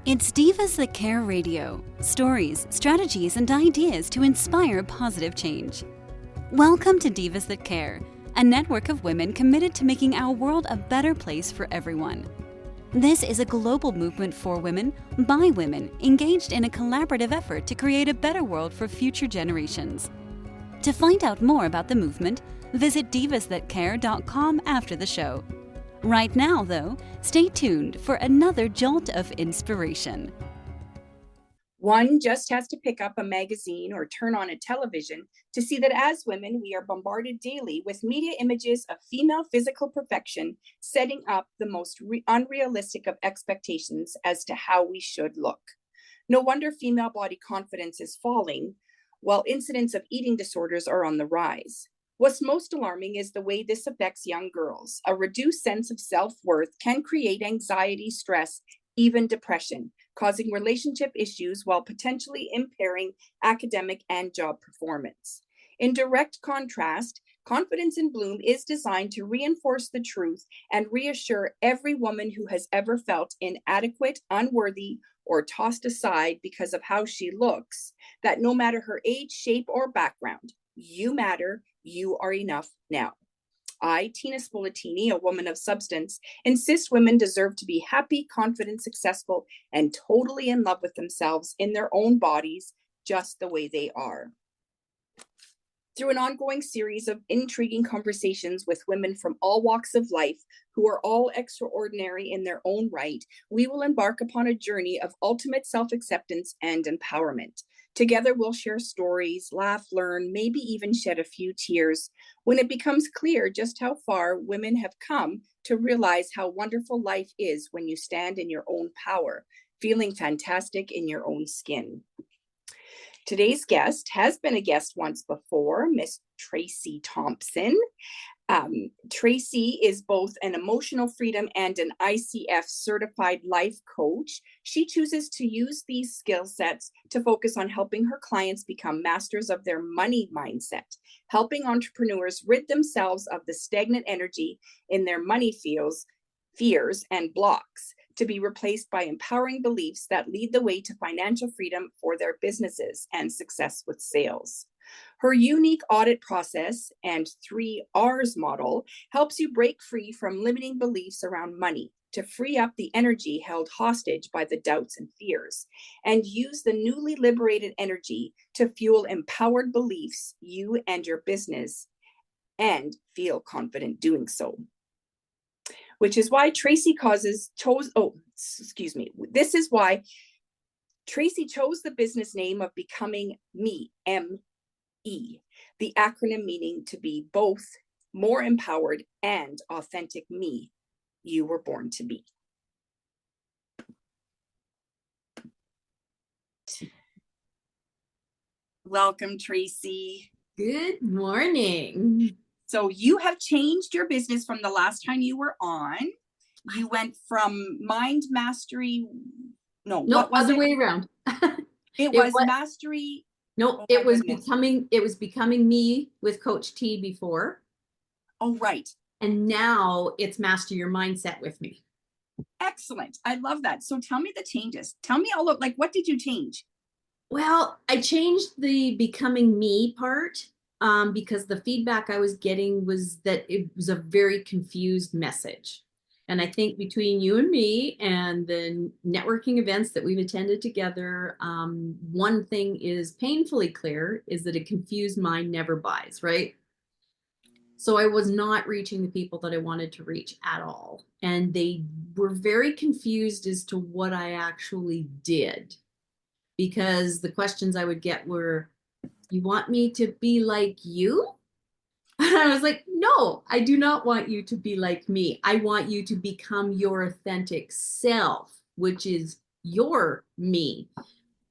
It's Divas That Care Radio. Stories, strategies, and ideas to inspire positive change. Welcome to Divas That Care, a network of women committed to making our world a better place for everyone. This is a global movement for women, by women, engaged in a collaborative effort to create a better world for future generations. To find out more about the movement, visit divasthatcare.com after the show. Right now, though, stay tuned for another jolt of inspiration. One just has to pick up a magazine or turn on a television to see that as women, we are bombarded daily with media images of female physical perfection, setting up the most unrealistic of expectations as to how we should look. No wonder female body confidence is falling, while incidents of eating disorders are on the rise. What's most alarming is the way this affects young girls. A reduced sense of self-worth can create anxiety, stress, even depression, causing relationship issues while potentially impairing academic and job performance. In direct contrast, Confidence in Bloom is designed to reinforce the truth and reassure every woman who has ever felt inadequate, unworthy, or tossed aside because of how she looks, that no matter her age, shape, or background, you matter. You are enough now. I, Tina Spolatini, a woman of substance, insist women deserve to be happy, confident, successful, and totally in love with themselves in their own bodies, just the way they are. Through an ongoing series of intriguing conversations with women from all walks of life, who are all extraordinary in their own right, we will embark upon a journey of ultimate self-acceptance and empowerment. Together, we'll share stories, laugh, learn, maybe even shed a few tears when it becomes clear just how far women have come to realize how wonderful life is when you stand in your own power, feeling fantastic in your own skin. Today's guest has been a guest once before, Miss Tracey Thompson. Tracey is both an emotional freedom and an ICF certified life coach. She chooses to use these skill sets to focus on helping her clients become masters of their money mindset, helping entrepreneurs rid themselves of the stagnant energy in their money fears and blocks, to be replaced by empowering beliefs that lead the way to financial freedom for their businesses and success with sales. Her unique audit process and 3 R's model helps you break free from limiting beliefs around money to free up the energy held hostage by the doubts and fears, and use the newly liberated energy to fuel empowered beliefs you and your business, and feel confident doing so. Which is why Tracey This is why Tracey chose the business name of Becoming Me, M-E, the acronym meaning to be both more empowered and authentic me you were born to be. Welcome, Tracey. Good morning. So you have changed your business from the last time you were on. You went from Mind Mastery. No, what was other it? way around. It was Mastery. No, it was becoming me with Coach T before. Oh, right. And now it's Master Your Mindset with me. Excellent. I love that. So tell me the changes. Tell me all of, what did you change? Well, I changed the becoming me part because the feedback I was getting was that it was a very confused message. And I think between you and me and the networking events that we've attended together, one thing is painfully clear, is that a confused mind never buys, right? So I was not reaching the people that I wanted to reach at all. And they were very confused as to what I actually did. Because the questions I would get were, you want me to be like you? And I was like, no, I do not want you to be like me. I want you to become your authentic self, which is your me.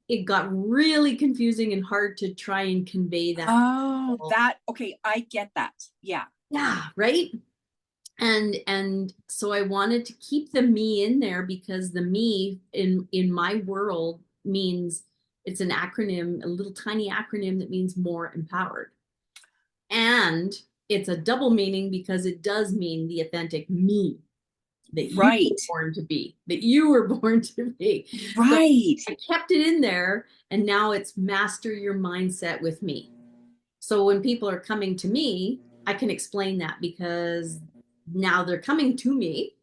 It got really confusing and hard to try and convey that. Oh, okay. I get that. Yeah. Yeah, right. And so I wanted to keep the me in there because the me in my world means, it's an acronym, a little tiny acronym that means more empowered. And it's a double meaning because it does mean the authentic me. that you Right. were born to be, that you were born to be. Right. So I kept it in there, and now it's master your mindset with me. So when people are coming to me, I can explain that because now they're coming to me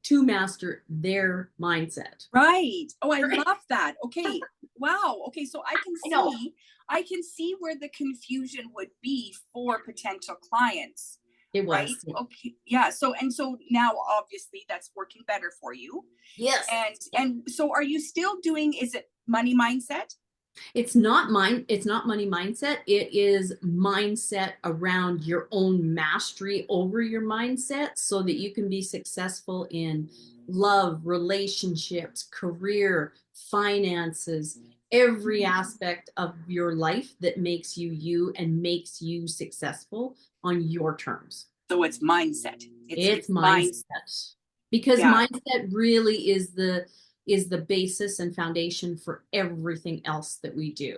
to master their mindset. Right. Oh, I love that. Okay. Wow. Okay. So I can see where the confusion would be for potential clients. It Right. was. Okay. Yeah. So now obviously that's working better for you. Yes. And so are you still doing, is it money mindset? It's not money mindset. It is mindset around your own mastery over your mindset so that you can be successful in love, relationships, career, finances, every aspect of your life that makes you you and makes you successful on your terms. So it's mindset. It's mindset. Because mindset really is the basis and foundation for everything else that we do.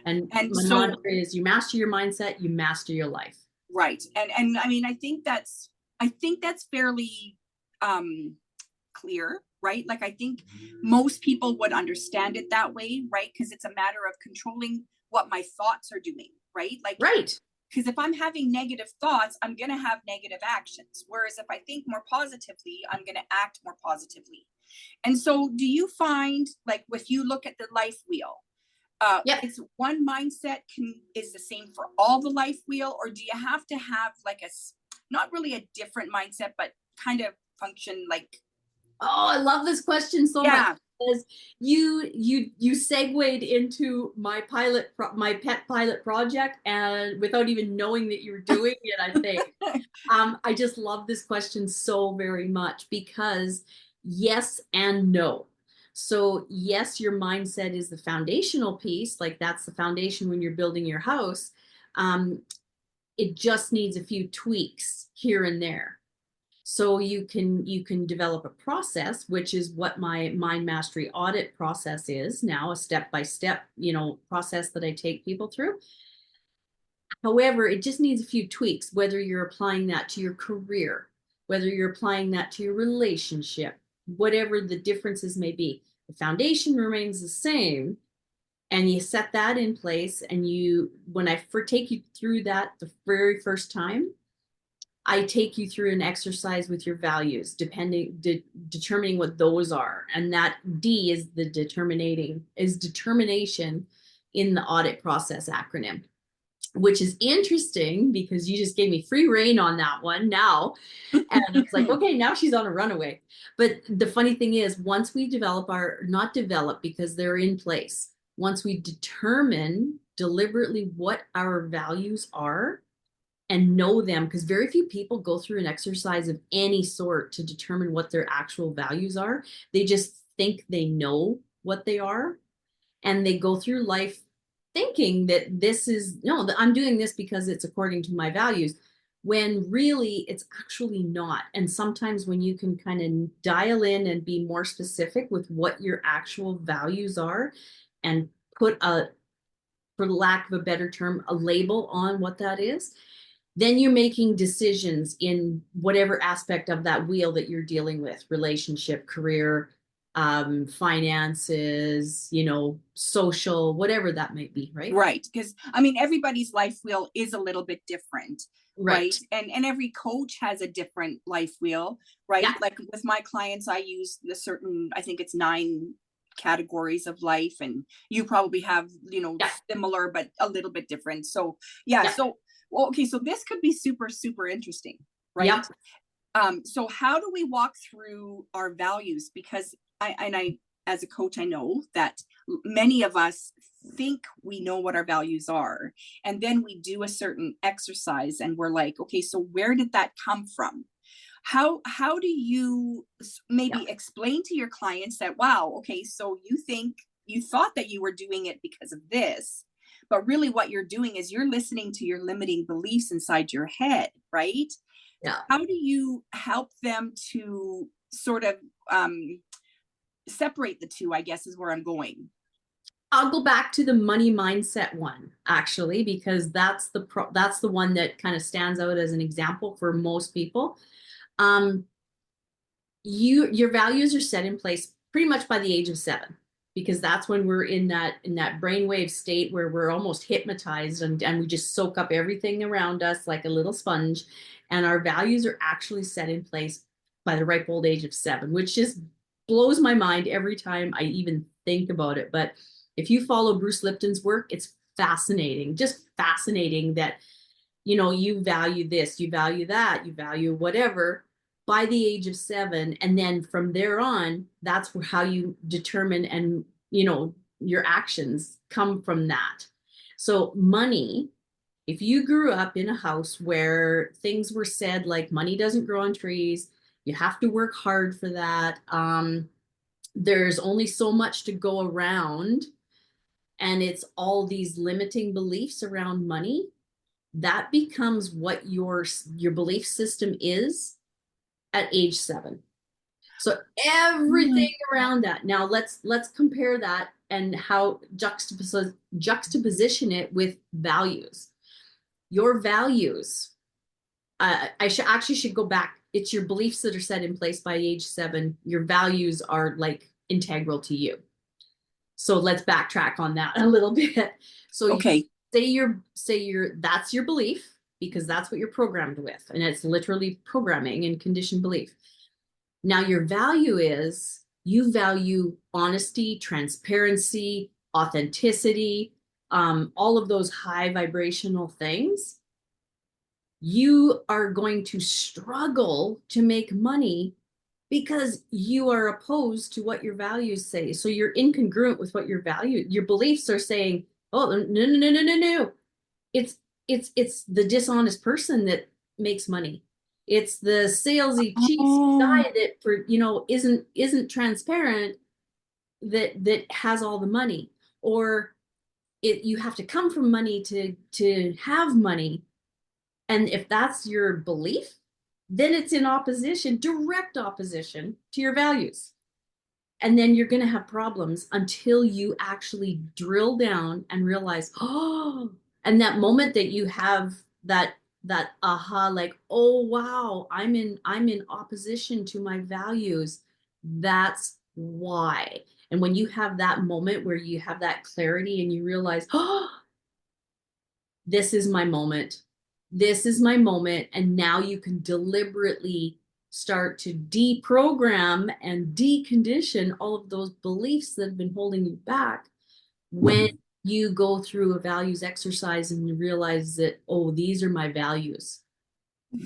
And my mantra is you master your mindset, you master your life. Right. And I mean, I think that's fairly clear, right? Like I think most people would understand it that way, right? Because it's a matter of controlling what my thoughts are doing, right? Like right. Because if I'm having negative thoughts, I'm going to have negative actions. Whereas if I think more positively, I'm going to act more positively. And so do you find, like, if you look at the life wheel, it's one mindset is the same for all the life wheel, or do you have to have like not really a different mindset, but kind of function like? Oh, I love this question so much because you segued into my pet pilot project, and without even knowing that you were doing it, I think. I just love this question so very much because yes and no. So yes, your mindset is the foundational piece, like that's the foundation when you're building your house. It just needs a few tweaks here and there. So you can develop a process, which is what my Mind Mastery audit process is now, a step-by-step, process that I take people through. However, it just needs a few tweaks, whether you're applying that to your career, whether you're applying that to your relationship, whatever the differences may be. The foundation remains the same, and you set that in place. And when I take you through that the very first time, I take you through an exercise with your values, determining what those are. And that D is determination in the audit process acronym, which is interesting because you just gave me free rein on that one now. And it's like, okay, now she's on a runaway. But the funny thing is, once we not develop because they're in place, once we determine deliberately what our values are and know them, because very few people go through an exercise of any sort to determine what their actual values are. They just think they know what they are, and they go through life thinking that I'm doing this because it's according to my values, when really it's actually not. And sometimes when you can kind of dial in and be more specific with what your actual values are and put for lack of a better term, a label on what that is, then you're making decisions in whatever aspect of that wheel that you're dealing with: relationship, career, finances, social, whatever that might be, right? Right. Because I mean, everybody's life wheel is a little bit different. Right. And every coach has a different life wheel, right? Yeah. Like with my clients, I use I think it's 9 categories of life, and you probably have, similar, but a little bit different. So, So, well, okay. So this could be super, super interesting, right? Yeah. So how do we walk through our values? Because I, as a coach, I know that many of us think we know what our values are, and then we do a certain exercise and we're like, okay, so where did that come from? How do you maybe explain to your clients that, wow, okay, so you thought that you were doing it because of this, but really what you're doing is you're listening to your limiting beliefs inside your head, right? Yeah. How do you help them to sort of separate the two, I guess, is where I'm going. I'll go back to the money mindset one, actually, because that's the one that kind of stands out as an example for most people. your values are set in place pretty much by the age of 7, because that's when we're in that brainwave state where we're almost hypnotized, and we just soak up everything around us like a little sponge. And our values are actually set in place by the ripe old age of 7, which just blows my mind every time I even think about it. But if you follow Bruce Lipton's work, it's fascinating, just fascinating that, you value this, you value that, you value whatever by the age of 7. And then from there on, that's how you determine, and, your actions come from that. So money, if you grew up in a house where things were said like money doesn't grow on trees, you have to work hard for that, there's only so much to go around, and it's all these limiting beliefs around money, that becomes what your belief system is at age 7. So everything around that. Now let's compare that and how juxtaposition it with values. Your values, I should go back. It's your beliefs that are set in place by age 7. Your values are like integral to you. So let's backtrack on that a little bit. So Okay. That's your belief, because that's what you're programmed with, and it's literally programming and conditioned belief. Now your value is, you value honesty, transparency, authenticity, all of those high vibrational things. You are going to struggle to make money because you are opposed to what your values say. So you're incongruent with what your beliefs are saying. Oh, no. It's the dishonest person that makes money. It's the salesy, cheesy guy that isn't transparent, that has all the money. Or you have to come from money to have money. And if that's your belief, then it's in opposition, direct opposition to your values. And then you're going to have problems until you actually drill down and realize, oh, and that moment that you have that aha, like, oh wow, I'm in opposition to my values. That's why. And when you have that moment where you have that clarity and you realize, oh, this is my moment. This is my moment. And now you can deliberately start to deprogram and decondition all of those beliefs that have been holding you back when you go through a values exercise and you realize that, oh, these are my values.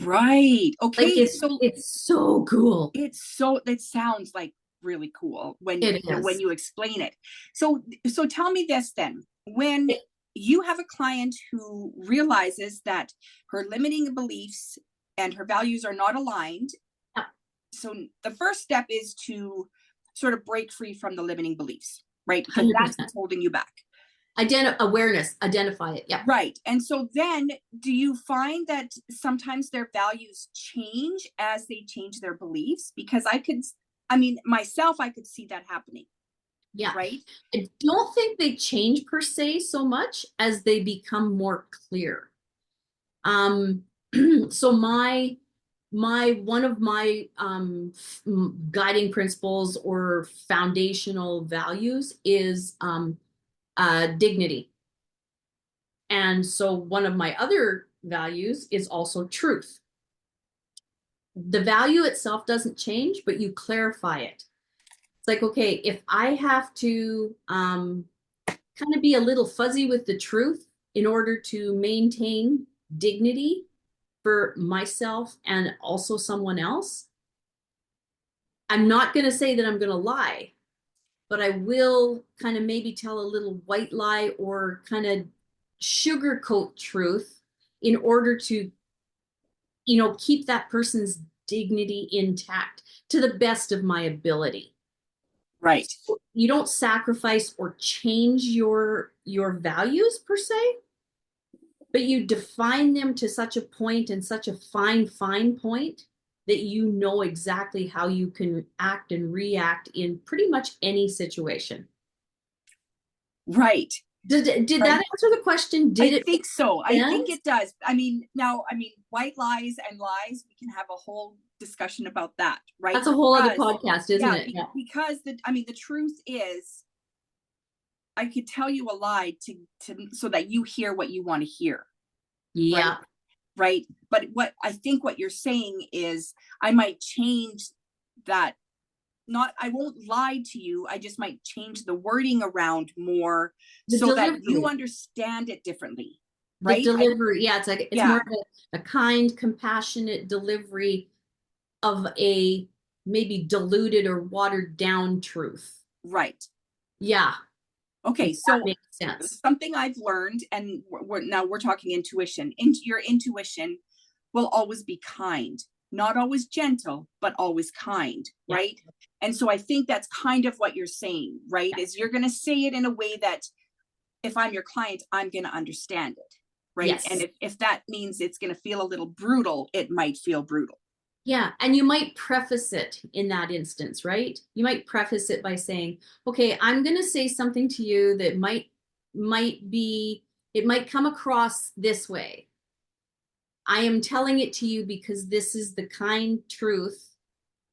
Right. Okay. Like it's so cool. That sounds like really cool when you explain it. So tell me this then. When you have a client who realizes that her limiting beliefs and her values are not aligned, so the first step is to sort of break free from the limiting beliefs, right? Because 100%. that's what's holding you back. Awareness, identify it. Yeah. Right. And so then do you find that sometimes their values change as they change their beliefs? Because myself, I could see that happening. Yeah. Right. I don't think they change per se so much as they become more clear. So one of my guiding principles or foundational values is dignity. And so one of my other values is also truth. The value itself doesn't change, but you clarify it. It's like, okay, if I have to kind of be a little fuzzy with the truth in order to maintain dignity for myself and also someone else, I'm not going to say that I'm going to lie, but I will kind of maybe tell a little white lie or kind of sugarcoat truth in order to, keep that person's dignity intact to the best of my ability. Right. So you don't sacrifice or change your values per se, but you define them to such a point and such a fine point that you know exactly how you can act and react in pretty much any situation. Right. Did that answer the question? I think so. I think it does. White lies and lies, we can have a whole discussion about that, right? That's a whole other podcast, isn't it? Yeah. Because the truth is, I could tell you a lie to so that you hear what you want to hear. Yeah. Right. But what you're saying is I might change that. I won't lie to you. I just might change the wording around more so that you understand it differently. Right. The delivery. It's more of a kind, compassionate delivery of a maybe diluted or watered down truth. Right. Yeah. Okay. So makes sense. Something I've learned, and we're talking intuition. Your intuition will always be kind, not always gentle, but always kind. Right. And so I think that's kind of what you're saying, right? Is you're going to say it in a way that if I'm your client, I'm going to understand it. Right. Yes. And if that means it's going to feel a little brutal, it might feel brutal. Yeah. And you might preface it in that instance, right? You might preface it by saying, okay, I'm going to say something to you that might come across this way. I am telling it to you because this is the kind truth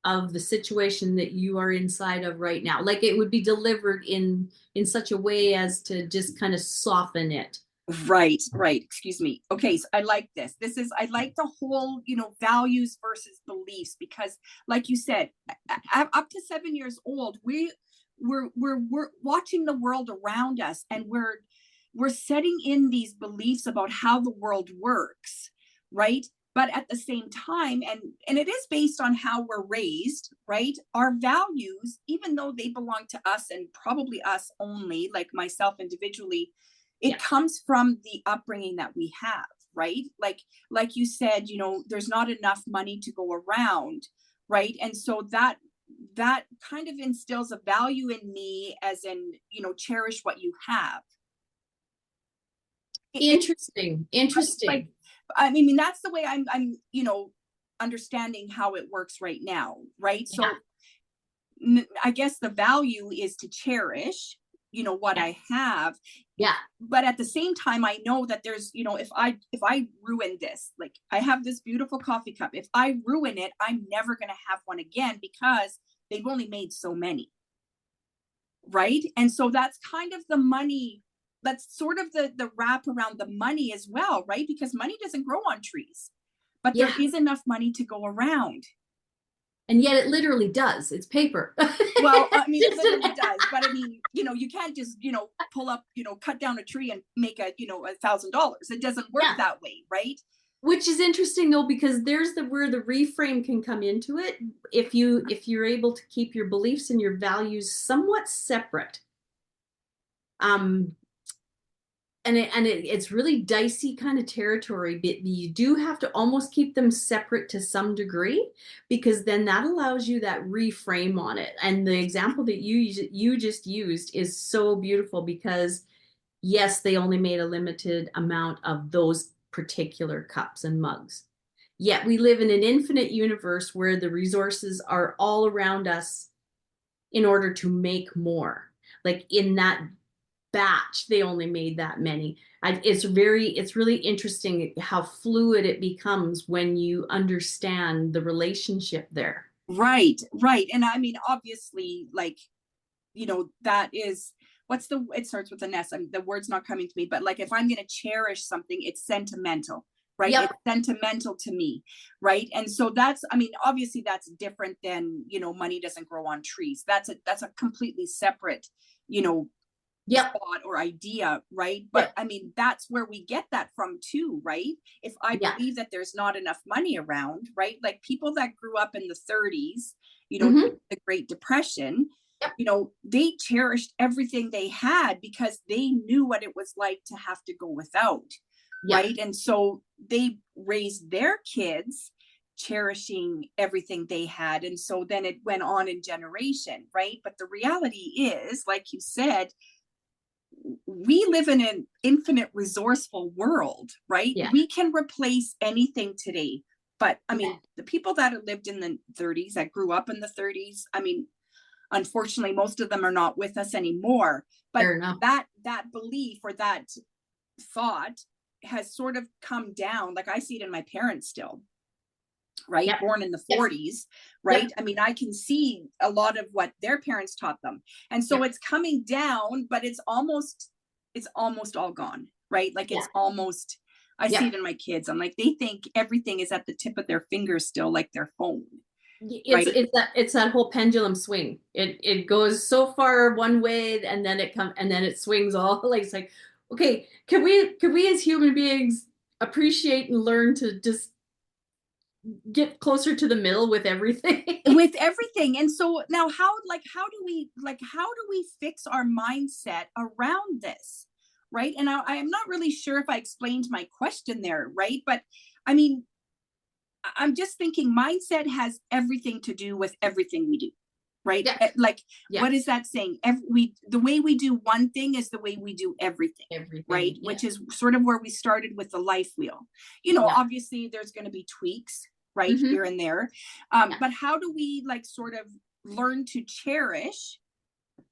of the situation that you are inside of right now. Like it would be delivered in such a way as to just kind of soften it. Right. Excuse me. Okay. So I like this. I like the whole, values versus beliefs, because like you said, up to 7 years old, we're watching the world around us, and we're setting in these beliefs about how the world works. Right. But at the same time, and it is based on how we're raised, right? Our values, even though they belong to us and probably us only, like myself individually, it comes from the upbringing that we have, right? Like you said, there's not enough money to go around, right? And so that kind of instills a value in me, as in, cherish what you have. Interesting. Like, I mean, that's the way I'm, understanding how it works right now. Right. So I guess the value is to cherish, what I have. Yeah. But at the same time, I know that there's, if I ruin this, like I have this beautiful coffee cup, if I ruin it, I'm never going to have one again because they've only made so many. Right. And so that's kind of the money. That's sort of the wrap around the money as well, right? Because money doesn't grow on trees, but there is enough money to go around. And yet it literally does. It's paper. Well, I mean, it literally does. But I mean, you can't just, pull up, cut down a tree and make $1,000. It doesn't work that way, right? Which is interesting though, because there's where the reframe can come into it. If you're able to keep your beliefs and your values somewhat separate. And it's really dicey kind of territory, but you do have to almost keep them separate to some degree, because then that allows you that reframe on it. And the example that you just used is so beautiful, because yes, they only made a limited amount of those particular cups and mugs. Yet we live in an infinite universe where the resources are all around us in order to make more. Like in that batch, they only made that many. It's really interesting how fluid it becomes when you understand the relationship there. Right. And I mean, obviously, like, that is, it starts with an S. The word's not coming to me, but like, if I'm going to cherish something, it's sentimental, right? Yep. It's sentimental to me. Right. And so obviously that's different than, money doesn't grow on trees. That's a completely separate, thought or idea, right? But I mean, that's where we get that from too, right? If I believe that there's not enough money around, right? Like people that grew up in the 30s, the Great Depression, they cherished everything they had because they knew what it was like to have to go without, right? And so they raised their kids cherishing everything they had. And so then it went on in generation, right? But the reality is, like you said, we live in an infinite resourceful world, right? We can replace anything today. But I mean, the people that lived in the 30s, that grew up in the 30s, I mean, unfortunately, most of them are not with us anymore. But that belief or that thought has sort of come down. Like I see it in my parents still. right? Yep. Born in the Yep. 40s, right? Yep. I mean, I can see a lot of what their parents taught them. And so Yep. it's coming down, but it's almost all gone, right? Like it's almost, I see it in my kids. I'm like, they think everything is at the tip of their fingers still, like their phone. It's right? it's that whole pendulum swing. It goes so far one way and then it swings all like, it's like, okay, can we as human beings appreciate and learn to just get closer to the middle with everything? With everything. And so now how do we fix our mindset around this? Right. And I am not really sure if I explained my question there, right? But I mean, I'm just thinking mindset has everything to do with everything we do, right? Yeah. Like, yeah. What is that saying? The way we do one thing is the way we do everything, right? Yeah. Which is sort of where we started with the life wheel. Obviously there's going to be tweaks, right? Mm-hmm. Here and there. But how do we like sort of learn to cherish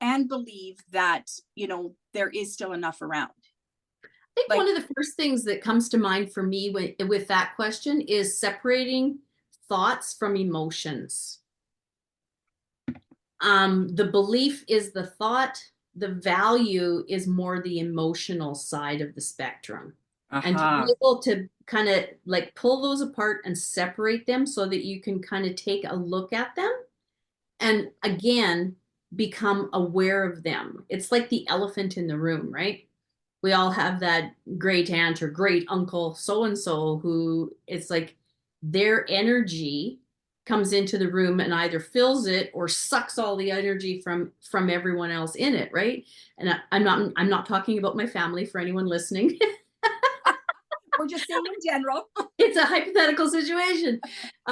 and believe that, there is still enough around? I think one of the first things that comes to mind for me with that question is separating thoughts from emotions. The belief is the thought, the value is more the emotional side of the spectrum. And to be able to kind of like pull those apart and separate them so that you can kind of take a look at them and again become aware of them. It's like the elephant in the room, right? We all have that great aunt or great uncle so and so who it's like their energy comes into the room and either fills it or sucks all the energy from everyone else in it, right? And I'm not talking about my family for anyone listening. We're just saying in general. It's a hypothetical situation.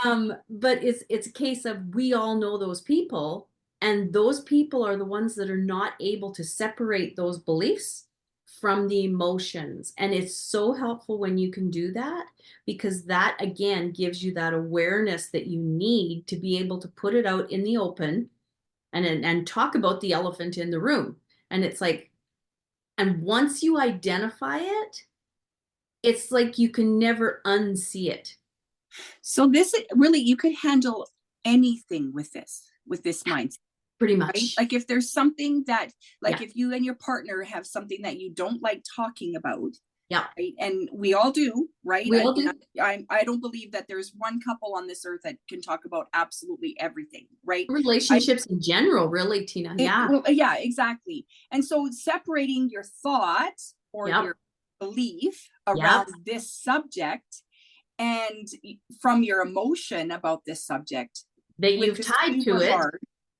But it's a case of we all know those people, and those people are the ones that are not able to separate those beliefs from the emotions. And it's so helpful when you can do that, because that again gives you that awareness that you need to be able to put it out in the open and talk about the elephant in the room. And it's like, and once you identify it, it's like you can never unsee it. So this really, you could handle anything with this mindset. Pretty much. Right? Like if there's something that, like if you and your partner have something that you don't like talking about, right? And we all do, right? We all do. I don't believe that there's one couple on this earth that can talk about absolutely everything, right? Relationships in general, really, Tina. Yeah, exactly. And so separating your thoughts or your belief around this subject and from your emotion about this subject that you've tied to it,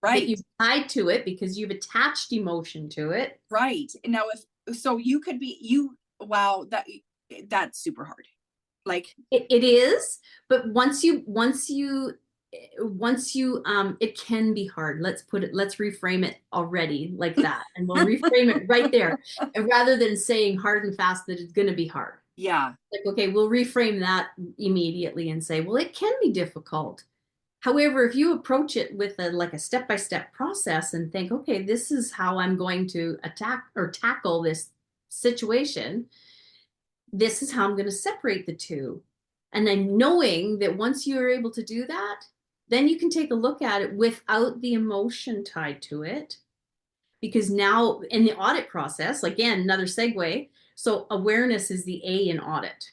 right? That you've tied to it because you've attached emotion to it, right? Now, you could be wow, that's super hard. Like it is, but once you it can be hard. Let's reframe it already like that, and we'll reframe it right there, and rather than saying hard and fast that it's going to be hard. Yeah. Like, okay, we'll reframe that immediately and say, well, it can be difficult. However, if you approach it with a step-by-step process and think, okay, this is how I'm going to attack or tackle this situation. This is how I'm going to separate the two. And then knowing that once you're able to do that, then you can take a look at it without the emotion tied to it. Because now in the audit process, again, another segue. So awareness is the A in audit.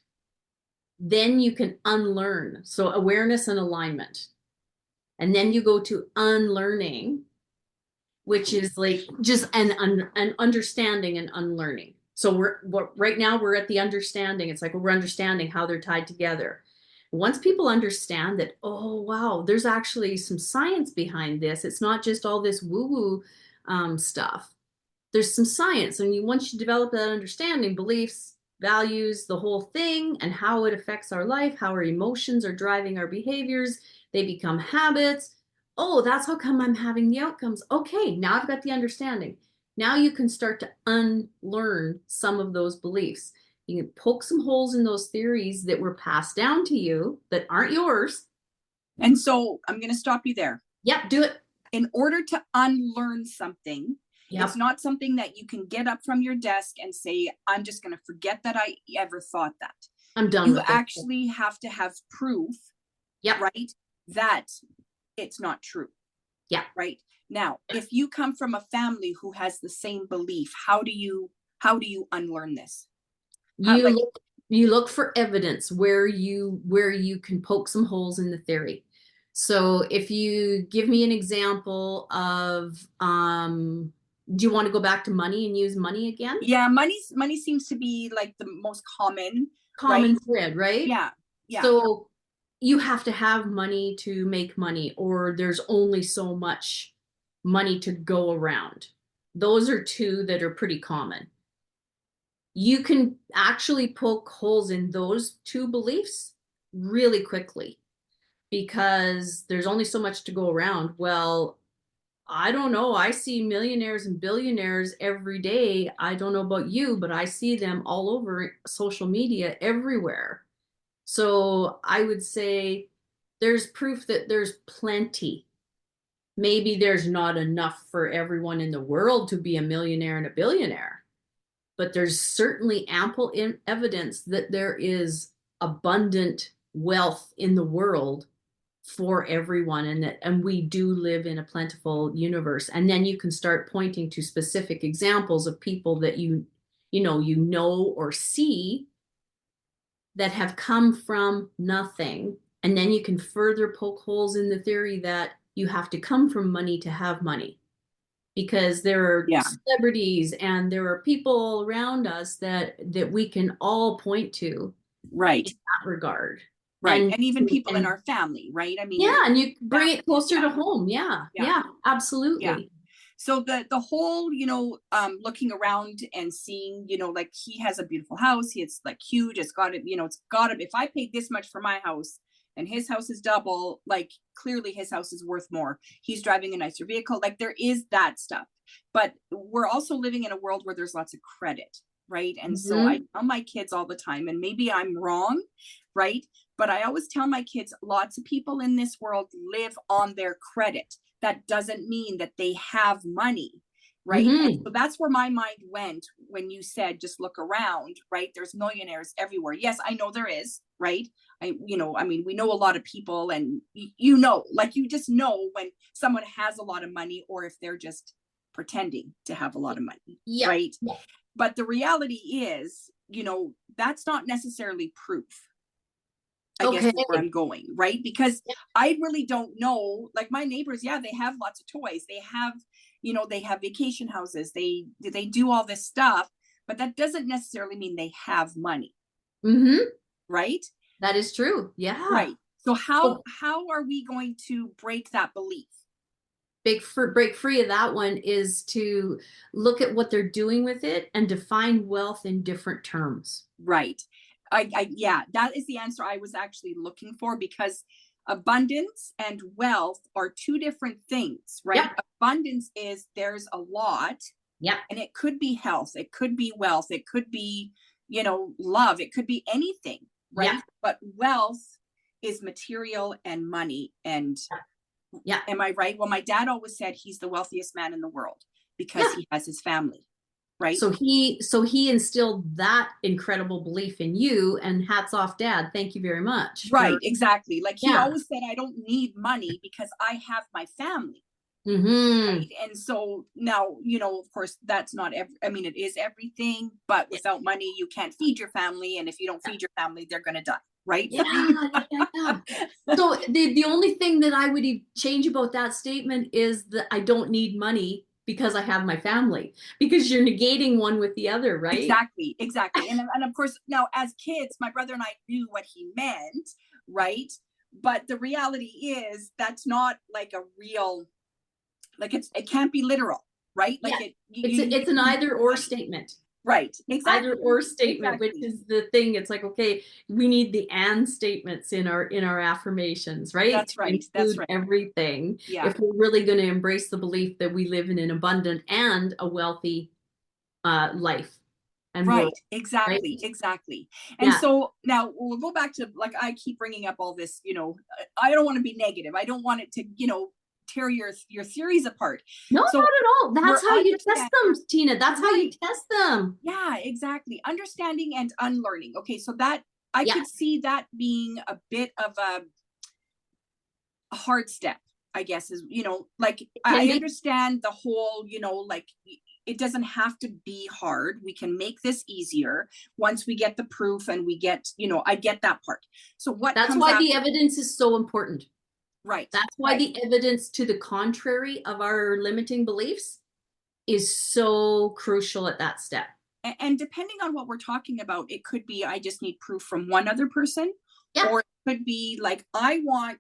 Then you can unlearn. So awareness and alignment. And then you go to unlearning, which is like just an understanding and unlearning. So right now we're at the understanding. It's like we're understanding how they're tied together. Once people understand that, oh, wow, there's actually some science behind this. It's not just all this woo-woo stuff. There's some science. And once you develop that understanding, beliefs, values, the whole thing, and how it affects our life, how our emotions are driving our behaviors, they become habits. Oh, that's how come I'm having the outcomes. Okay, now I've got the understanding. Now you can start to unlearn some of those beliefs. You can poke some holes in those theories that were passed down to you that aren't yours. And so I'm going to stop you there. Yep, do it. In order to unlearn something, it's not something that you can get up from your desk and say, I'm just going to forget that I ever thought that. I'm done with it. You actually have to have proof Yep. right? That it's not true. Yeah. Right. Now, if you come from a family who has the same belief, how do you unlearn this? You look for evidence where you can poke some holes in the theory. So if you give me an example of, do you want to go back to money and use money again? Yeah, money seems to be like the most common thread, right? Yeah. Yeah. So you have to have money to make money, or there's only so much money to go around. Those are two that are pretty common. You can actually poke holes in those two beliefs really quickly because there's only so much to go around. Well, I don't know. I see millionaires and billionaires every day. I don't know about you, but I see them all over social media everywhere. So I would say there's proof that there's plenty. Maybe there's not enough for everyone in the world to be a millionaire and a billionaire, but there's certainly ample evidence that there is abundant wealth in the world for everyone, and we do live in a plentiful universe. And then you can start pointing to specific examples of people that you know or see that have come from nothing. And then you can further poke holes in the theory that you have to come from money to have money, because there are celebrities and there are people around us that we can all point to, right, in that regard. Right. And even people in our family, right? I mean, yeah, and you bring it closer to home. Yeah, absolutely. Yeah. So the whole, looking around and seeing, like he has a beautiful house. It's like huge. It's got to, if I paid this much for my house and his house is double, like clearly his house is worth more. He's driving a nicer vehicle. Like there is that stuff. But we're also living in a world where there's lots of credit, right? And so I tell my kids all the time, and maybe I'm wrong, right? But I always tell my kids, lots of people in this world live on their credit. That doesn't mean that they have money, right? And so that's where my mind went when you said, just look around, right? There's millionaires everywhere. Yes, I know there is, right? We know a lot of people, and like you just know when someone has a lot of money or if they're just pretending to have a lot of money, right? Yeah. But the reality is, that's not necessarily proof. I guess is where I'm going, right? Because I really don't know, like my neighbors, they have lots of toys. They have, they have vacation houses. They do all this stuff, but that doesn't necessarily mean they have money. Right? That is true. Yeah. Right. So how are we going to break that belief? Break free of that one is to look at what they're doing with it and define wealth in different terms. Right. That is the answer I was actually looking for, because abundance and wealth are two different things, right? Yep. Abundance is there's a lot. Yeah. And it could be health, it could be wealth, it could be, love, it could be anything, right? Yeah. But wealth is material and money. And am I right? Well, my dad always said he's the wealthiest man in the world because he has his family. Right. So he instilled that incredible belief in you, and hats off, Dad. Thank you very much. Right. Exactly. Like he always said, I don't need money because I have my family. Right? And so now, of course, that's not it is everything, but without money, you can't feed your family. And if you don't feed your family, they're going to die. Right. Yeah. So the only thing that I would change about that statement is that I don't need money because I have my family, because you're negating one with the other, right? Exactly. And of course, now as kids, my brother and I knew what he meant, right? But the reality is that's not like a real, like it can't be literal, right? Like it's an either or statement. Right. Exactly. Either or statement, which is the thing. It's like, okay, we need the and statements in our affirmations, right? That's right. That's right. Everything. Yeah. If we're really going to embrace the belief that we live in an abundant and a wealthy life. And right. world, exactly. Right? Exactly. And so now we'll go back to, like, I keep bringing up all this, I don't want to be negative. I don't want it to, tear your theories apart. No, not at all. That's how you test them, Tina. That's how you test them. Yeah, exactly. Understanding and unlearning. Okay, so that I could see that being a bit of a hard step, I guess, is, like, I understand the whole, like, it doesn't have to be hard. We can make this easier once we get the proof and we get, I get that part. So that's why the evidence is so important. Right. That's why the evidence to the contrary of our limiting beliefs is so crucial at that step. And depending on what we're talking about, it could be, I just need proof from one other person. Yeah. Or it could be like, I want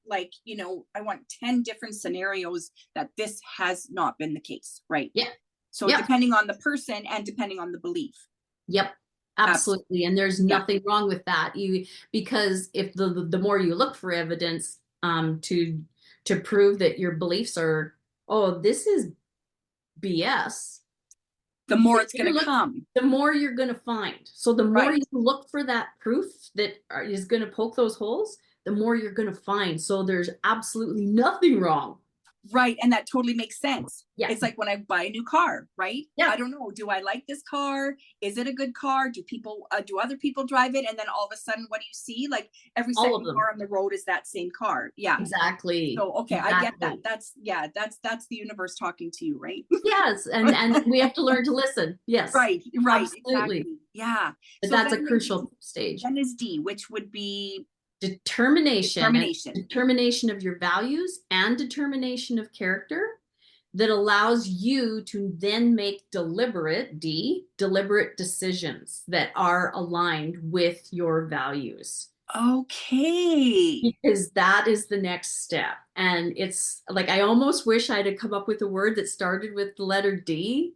10 different scenarios that this has not been the case. Right. Yeah. So depending on the person and depending on the belief. Yep. Absolutely. And there's nothing wrong with that. Because if the more you look for evidence to prove that your beliefs are, oh, this is BS, the more it's going to come. The more you're going to find. So the more you look for that proof that is going to poke those holes, the more you're going to find. So there's absolutely nothing wrong. Right. And that totally makes sense. Yeah. It's like when I buy a new car, right? Yeah. I don't know. Do I like this car? Is it a good car? Do other people drive it? And then all of a sudden, what do you see? Like every second car on the road is that same car. Yeah. Exactly. So, okay. Exactly. I get that. That's the universe talking to you, right? Yes. And we have to learn to listen. Yes. Right. Absolutely. Exactly. Yeah. But that's a crucial stage. Then is D, which would be determination of your values and determination of character that allows you to then make deliberate decisions that are aligned with your values. Okay. Because that is the next step. And it's like, I almost wish I'd have come up with a word that started with the letter D.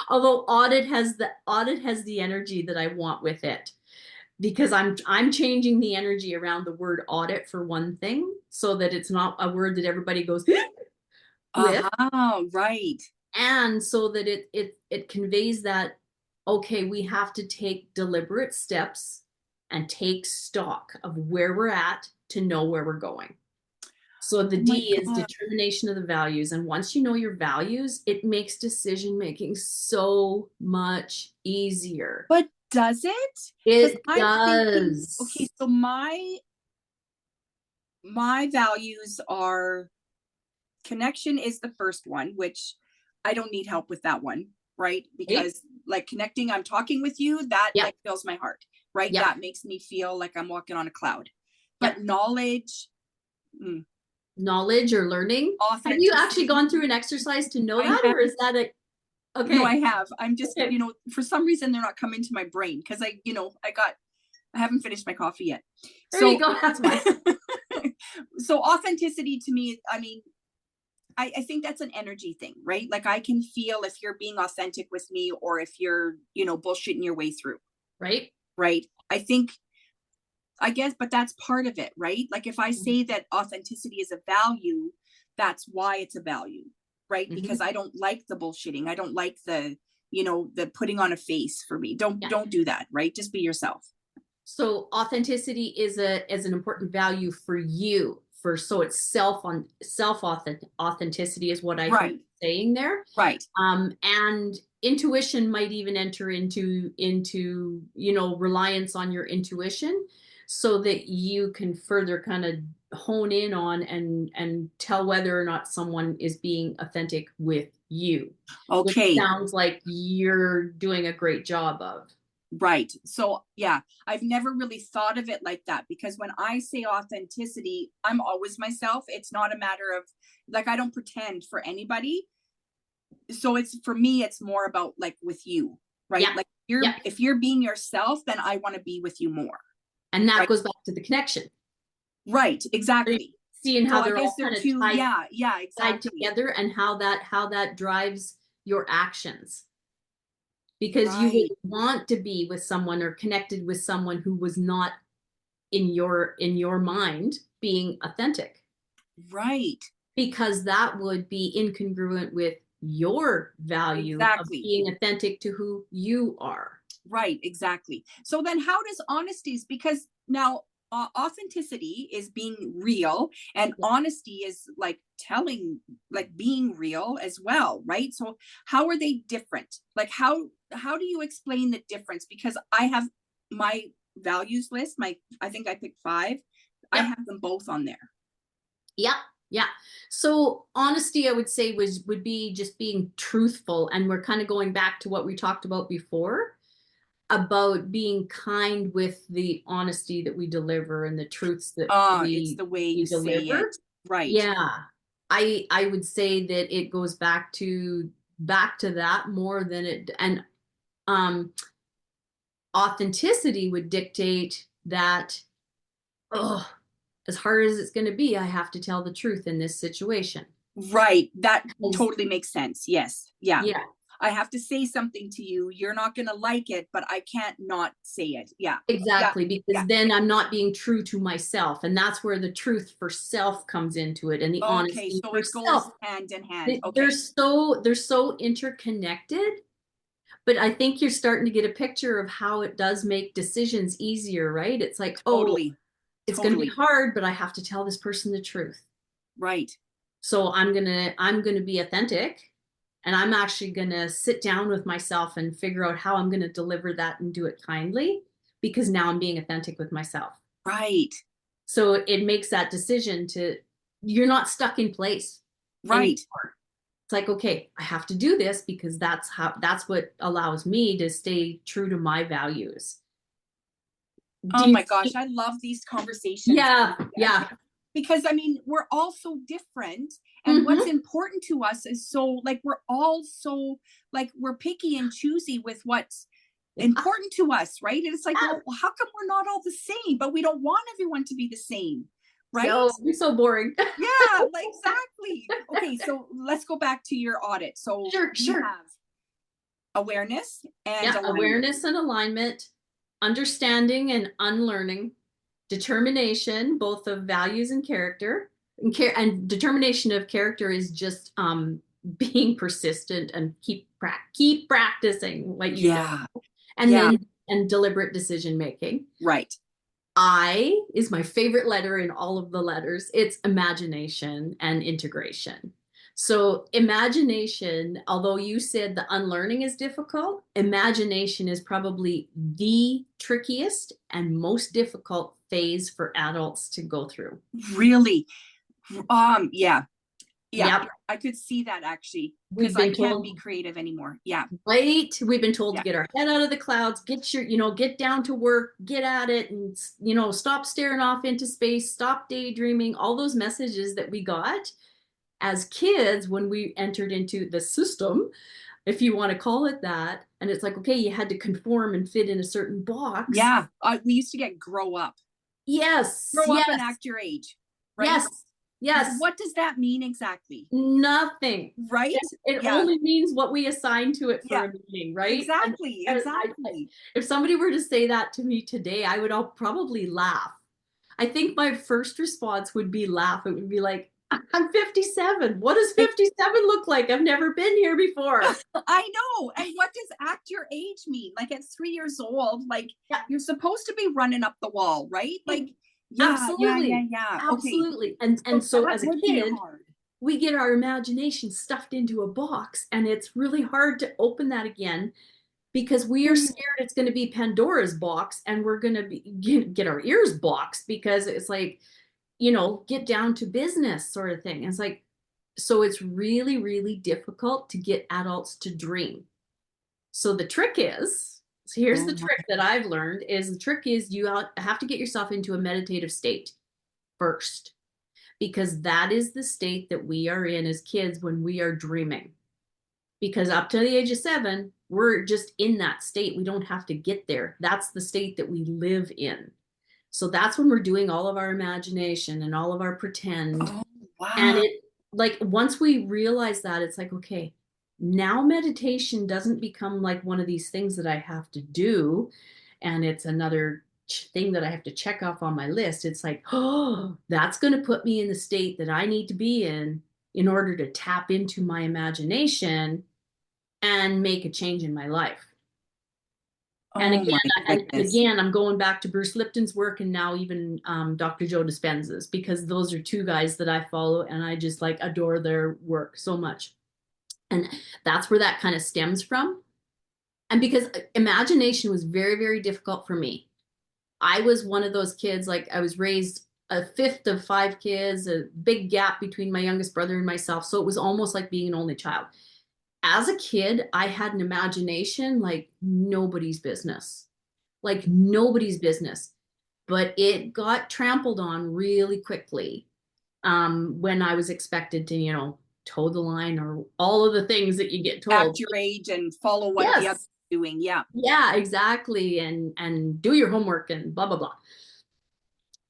Although audit has the energy that I want with it. Because I'm changing the energy around the word audit for one thing, so that it's not a word that everybody goes with. Oh, right. And so that it conveys that, okay, we have to take deliberate steps and take stock of where we're at to know where we're going. So the D is determination of the values. And once you know your values, it makes decision making so much easier. But does it? It does. Okay, so my values are connection is the first one, which I don't need help with that one, right? Because like connecting, I'm talking with you, that like fills my heart, right? That makes me feel like I'm walking on a cloud. But knowledge or learning. Have you actually gone through an exercise to know that, or is that okay? No, I have. I'm just, for some reason they're not coming to my brain because I haven't finished my coffee yet. There you go. That's why. So authenticity to me, I mean, I think that's an energy thing, right? Like I can feel if you're being authentic with me or if you're, bullshitting your way through. Right. Right. I guess, but that's part of it, right? Like if I say that authenticity is a value, that's why it's a value. Right. Mm-hmm. Because I don't like the bullshitting. I don't like the putting on a face for me. Don't do that. Right. Just be yourself. So authenticity is an important value for you. So it's authenticity is what I heard saying there. Right. And intuition might even enter into reliance on your intuition so that you can further kind of hone in on and tell whether or not someone is being authentic with you. Okay. Which sounds like you're doing a great job of. Right. So yeah, I've never really thought of it like that because when I say authenticity, I'm always myself. It's not a matter of like, I don't pretend for anybody. So for me, it's more about like with you, right? Yeah. Like if you're being yourself, then I want to be with you more. And that goes back to the connection. Right. Exactly. Seeing how they're all kind of exactly. tied together and how that drives your actions. Because you would want to be with someone or connected with someone who was not in your mind being authentic. Right. Because that would be incongruent with your value of being authentic to who you are. Right. Exactly. So then how does honesty, because now authenticity is being real and honesty is like being real as well. Right. So how are they different? Like how do you explain the difference? Because I have my values list, I think I picked 5. I have them both on there. Yeah, yeah. So honesty, I would say, would be just being truthful. And we're kind of going back to what we talked about before about being kind with the honesty that we deliver and the truths that It's the way you say it. deliver. Right. Yeah. I would say that it goes back to that more than it, and um authenticity would dictate that, oh, as hard as it's going to be, I have to tell the truth in this situation. Right. That Because, totally makes sense. Yes. Yeah. yeah, I have to say something to you. You're not going to like it, but I can't not say it. Yeah. Yeah. exactly. Because Yeah. then I'm not being true to myself. And that's where the truth for self comes into it, and the Okay. honesty So for it goes self. hand in hand. They're Okay. so interconnected. But I think you're starting to get a picture of how it does make decisions easier, right? It's like, oh, Totally. it's going to be Totally. hard, but I have to tell this person the truth. Right. So I'm going to be authentic, and I'm actually going to sit down with myself and figure out how I'm going to deliver that and do it kindly, because now I'm being authentic with myself. Right. So it makes that decision to, you're not stuck in place Right. anymore. It's like, okay, I have to do this because that's what allows me to stay true to my values. Do Oh you my gosh, see? I love these conversations. Yeah, yeah. Because I mean, we're all so different, and what's Mm-hmm. important to us is so, like, we're all so, like, we're picky and choosy with what's Yeah. important to us, right? And it's like, well, how come we're not all the same? But we don't want everyone to be the same, right? No, you're so boring. Yeah, like, exactly. Okay, so let's go back to your audit. So Sure, we sure. have awareness and Yeah, alignment. awareness and alignment, understanding and unlearning, determination, both of values and character. And determination of character is just being persistent and keep practicing what you know. Yeah, And yeah, then and deliberate decision making. right. I is my favorite letter in all of the letters. It's imagination and integration. So, imagination, although you said the unlearning is difficult, imagination is probably the trickiest and most difficult phase for adults to go through. Really. Yeah, yeah. Yep. I could see that actually, because We've I been can't be told, creative anymore. Yeah, right? We've been told to yeah. get our head out of the clouds, get down to work, get at it, and, stop staring off into space, stop daydreaming, all those messages that we got as kids when we entered into the system, if you want to call it that. And it's like, okay, you had to conform and fit in a certain box. Yeah. We used to get grow up. Yes, Grow up and yes, act your age, right? yes, yes. What does that mean exactly? Nothing. Right? It Yeah. only means what we assign to it for Yeah. a meaning, right? Exactly. And Exactly. if somebody were to say that to me today, I would all probably laugh. I think my first response would be laugh. It would be like, I'm 57. What does 57 look like? I've never been here before. I know. And what does act your age mean? Like, at 3 years old, like, Yeah, you're supposed to be running up the wall, right? Like, yeah, yeah, yeah, absolutely. yeah. Okay. Absolutely. And So so that as a would be kid, hard. we get our imagination stuffed into a box, and it's really hard to open that again because we are Mm. scared it's going to be Pandora's box, and we're going to get our ears boxed because it's like, get down to business sort of thing. And it's like, so it's really, really difficult to get adults to dream. So the trick is, so here's Oh the my. trick that I've learned is the trick is you have to get yourself into a meditative state first, because that is the state that we are in as kids when we are dreaming. Because up to the age of 7, we're just in that state. We don't have to get there. That's the state that we live in. So that's when we're doing all of our imagination and all of our pretend. Oh, And wow. it, like, once we realize that, it's like, okay, now meditation doesn't become like one of these things that I have to do. And it's another thing that I have to check off on my list. It's like, oh, that's going to put me in the state that I need to be in order to tap into my imagination and make a change in my life. And Oh my goodness. again, I'm going back to Bruce Lipton's work, and now even Dr. Joe Dispenza's, because those are two guys that I follow, and I just like adore their work so much. And that's where that kind of stems from. And because imagination was very, very difficult for me. I was one of those kids, like I was raised a fifth of 5 kids, a big gap between my youngest brother and myself. So it was almost like being an only child. As a kid, I had an imagination like nobody's business, like nobody's business. But it got trampled on really quickly when I was expected to, toe the line or all of the things that you get told. Act your age and follow what the other's doing. Yeah. Yeah, exactly. And do your homework and blah, blah, blah.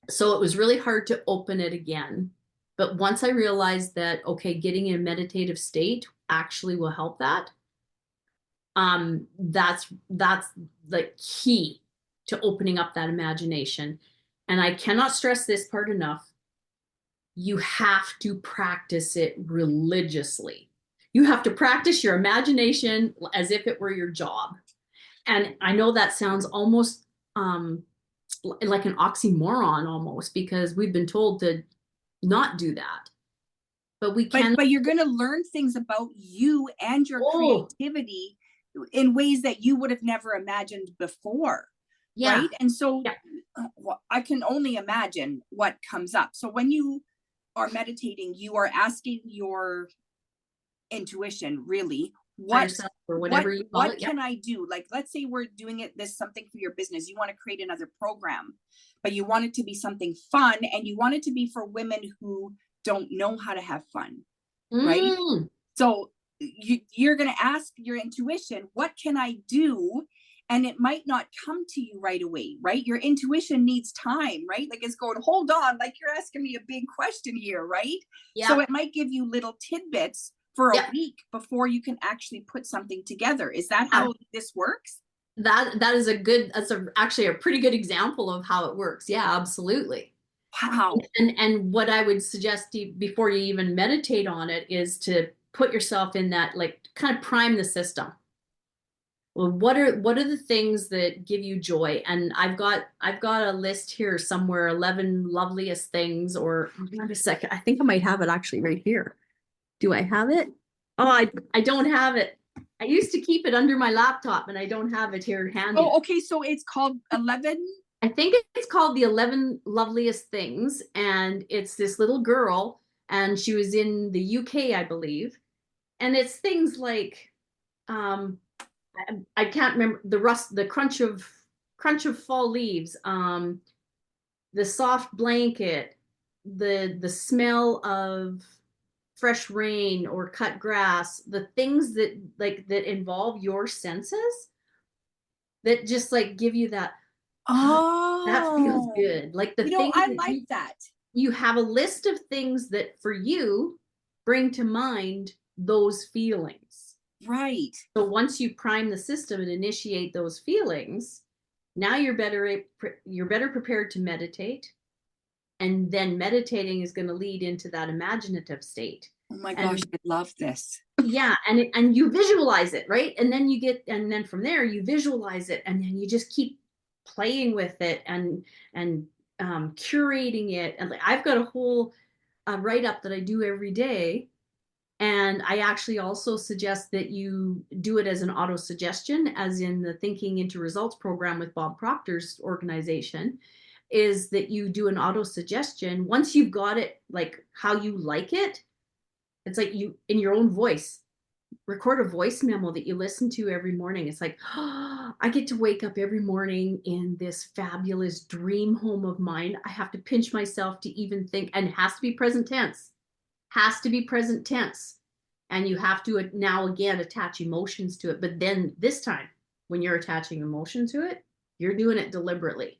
So it was really hard to open it again. But once I realized that, okay, getting in a meditative state actually will help that. That's the key to opening up that imagination. And I cannot stress this part enough. You have to practice it religiously. You have to practice your imagination as if it were your job. And I know that sounds almost like an oxymoron almost, because we've been told to not do that. But we can. But you're going to learn things about you and your creativity in ways that you would have never imagined before. Yeah. Right. And so I can only imagine what comes up. So when you are meditating, you are asking your intuition, really, what can I do? Like, let's say we're doing something for your business. You want to create another program, but you want it to be something fun, and you want it to be for women who don't know how to have fun. Right. So you're going to ask your intuition, what can I do? And it might not come to you right away, right? Your intuition needs time, right? Like it's going, hold on, like you're asking me a big question here, right? Yeah. So it might give you little tidbits for a week before you can actually put something together. Is that how this works? That's actually a pretty good example of how it works. Yeah, absolutely. Wow. And what I would suggest before you even meditate on it is to put yourself in that, like, kind of prime the system. Well, what are the things that give you joy? And I've got a list here somewhere, 11 loveliest things, or wait a second, I think I might have it actually right here. Do I have it? Oh, I don't have it. I used to keep it under my laptop, and I don't have it here handy. Oh, okay. So it's called 11? I think it's called the 11 loveliest things. And it's this little girl, and she was in the UK, I believe. And it's things like, I can't remember, the crunch of fall leaves, the soft blanket, the smell of fresh rain or cut grass, the things that involve your senses that just like give you that, that feels good. Like the thing I like that. You have a list of things that for you bring to mind those feelings. Right. So once you prime the system and initiate those feelings, now you're better prepared to meditate. And then meditating is going to lead into that imaginative state. Oh my gosh, I love this. Yeah, and you visualize it, right? And then from there you visualize it, and then you just keep playing with it and curating it. And like, I've got a whole write-up that I do every day. And I actually also suggest that you do it as an auto-suggestion, as in the Thinking into Results program with Bob Proctor's organization, is that you do an auto-suggestion. Once you've got it, like how you like it, it's like you, in your own voice, record a voice memo that you listen to every morning. It's like, oh, I get to wake up every morning in this fabulous dream home of mine. I have to pinch myself to even think, and it has to be present tense. Has to be present tense. And you have to now again attach emotions to it. But then this time, when you're attaching emotion to it, you're doing it deliberately.